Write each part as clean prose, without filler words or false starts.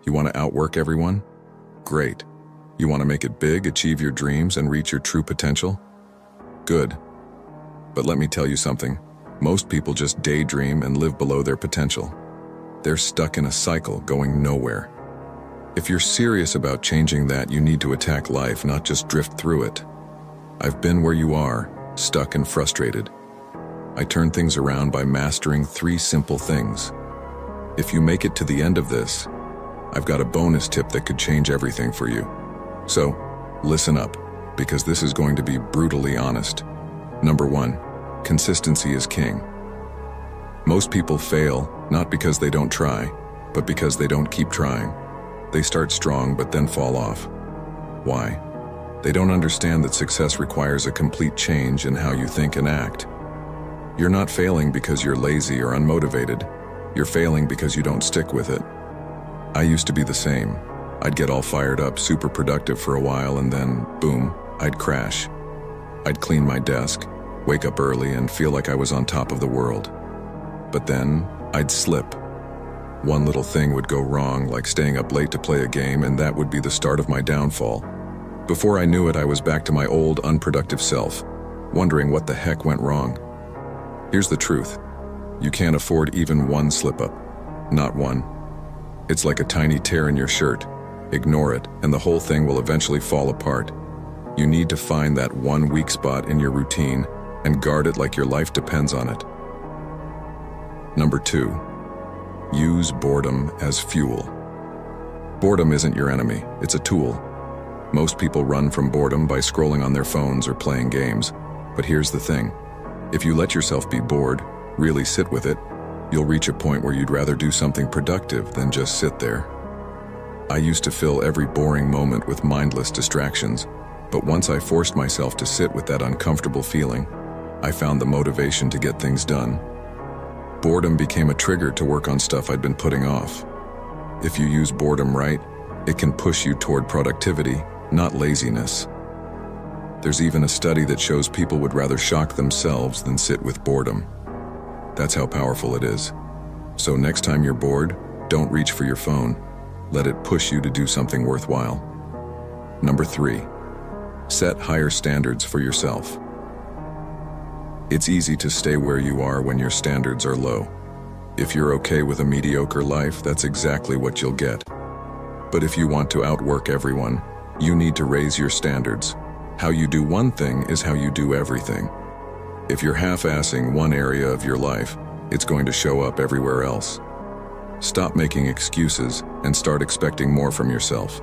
You want to outwork everyone? Great. You want to make it big, achieve your dreams, and reach your true potential? Good. But let me tell you something. Most people just daydream and live below their potential. They're stuck in a cycle going nowhere. If you're serious about changing that, you need to attack life, not just drift through it. I've been where you are, stuck and frustrated. I turn things around by mastering 3 simple things. If you make it to the end of this, I've got a bonus tip that could change everything for you. So, listen up, because this is going to be brutally honest. Number 1, consistency is king. Most people fail, not because they don't try, but because they don't keep trying. They start strong but then fall off. Why? They don't understand that success requires a complete change in how you think and act. You're not failing because you're lazy or unmotivated. You're failing because you don't stick with it. I used to be the same. I'd get all fired up, super productive for a while, and then, boom, I'd crash. I'd clean my desk, wake up early, and feel like I was on top of the world. But then, I'd slip. One little thing would go wrong, like staying up late to play a game, and that would be the start of my downfall. Before I knew it, I was back to my old, unproductive self, wondering what the heck went wrong. Here's the truth. You can't afford even one slip-up. Not one. It's like a tiny tear in your shirt. Ignore it, and the whole thing will eventually fall apart. You need to find that one weak spot in your routine and guard it like your life depends on it. Number 2. Use boredom as fuel. Boredom isn't your enemy, it's a tool. Most people run from boredom by scrolling on their phones or playing games. But here's the thing. If you let yourself be bored, really sit with it, you'll reach a point where you'd rather do something productive than just sit there. I used to fill every boring moment with mindless distractions, but once I forced myself to sit with that uncomfortable feeling, I found the motivation to get things done. Boredom became a trigger to work on stuff I'd been putting off. If you use boredom right, it can push you toward productivity, not laziness. There's even a study that shows people would rather shock themselves than sit with boredom. That's how powerful it is. So next time you're bored, don't reach for your phone. Let it push you to do something worthwhile. Number 3, set higher standards for yourself. It's easy to stay where you are when your standards are low. If you're okay with a mediocre life, that's exactly what you'll get. But if you want to outwork everyone, you need to raise your standards. How you do one thing is how you do everything. If you're half-assing one area of your life, it's going to show up everywhere else. Stop making excuses and start expecting more from yourself.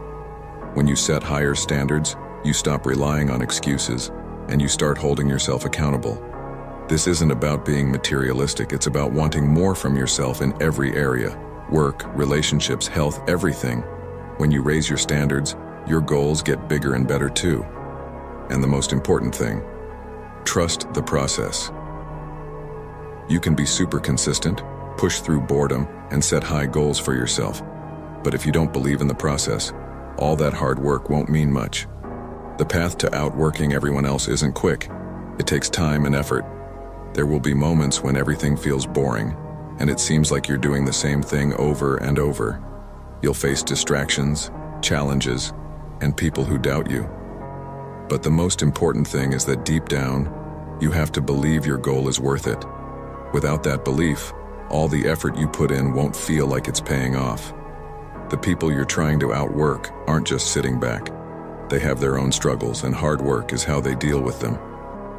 When you set higher standards, you stop relying on excuses and you start holding yourself accountable. This isn't about being materialistic, it's about wanting more from yourself in every area. Work, relationships, health, everything. When you raise your standards, your goals get bigger and better too. And the most important thing, trust the process. You can be super consistent, push through boredom, and set high goals for yourself. But if you don't believe in the process, all that hard work won't mean much. The path to outworking everyone else isn't quick. It takes time and effort. There will be moments when everything feels boring, and it seems like you're doing the same thing over and over. You'll face distractions, challenges, and people who doubt you. But the most important thing is that deep down, you have to believe your goal is worth it. Without that belief, all the effort you put in won't feel like it's paying off. The people you're trying to outwork aren't just sitting back. They have their own struggles, and hard work is how they deal with them.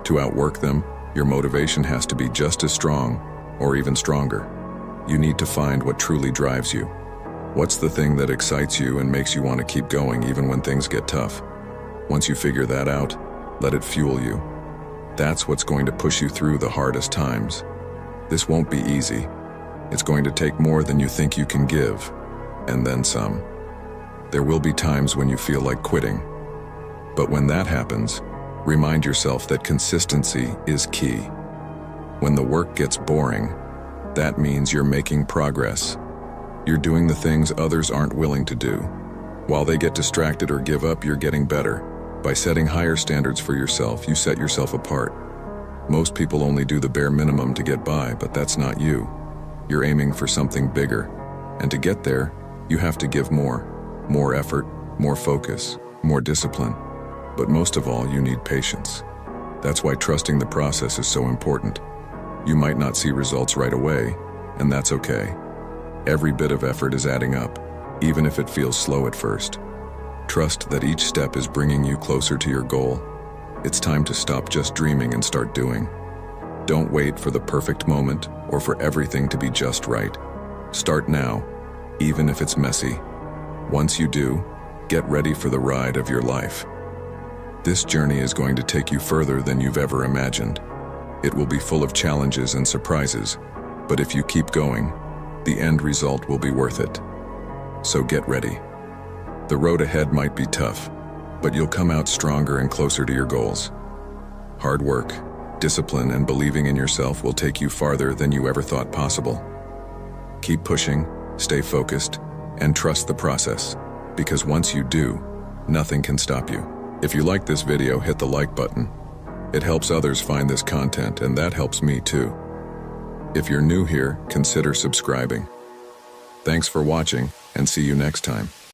To outwork them, your motivation has to be just as strong, or even stronger. You need to find what truly drives you. What's the thing that excites you and makes you want to keep going even when things get tough? Once you figure that out, let it fuel you. That's what's going to push you through the hardest times. This won't be easy. It's going to take more than you think you can give, and then some. There will be times when you feel like quitting. But when that happens, remind yourself that consistency is key. When the work gets boring, that means you're making progress. You're doing the things others aren't willing to do. While they get distracted or give up, you're getting better. By setting higher standards for yourself, you set yourself apart. Most people only do the bare minimum to get by, but that's not you. You're aiming for something bigger. And to get there, You have to give more effort, more focus, more discipline. But most of all, you need patience. That's why trusting the process is so important. You might not see results right away, and that's okay. Every bit of effort is adding up, even if it feels slow at first. Trust that each step is bringing you closer to your goal. It's time to stop just dreaming and start doing. Don't wait for the perfect moment or for everything to be just right. Start now, even if it's messy. Once you do, get ready for the ride of your life. This journey is going to take you further than you've ever imagined. It will be full of challenges and surprises, but if you keep going, the end result will be worth it. So get ready. The road ahead might be tough, but you'll come out stronger and closer to your goals. Hard work, discipline, and believing in yourself will take you farther than you ever thought possible. Keep pushing, stay focused, and trust the process, because once you do, nothing can stop you. If you like this video, hit the like button. It helps others find this content, and that helps me too. If you're new here, consider subscribing. Thanks for watching, and see you next time.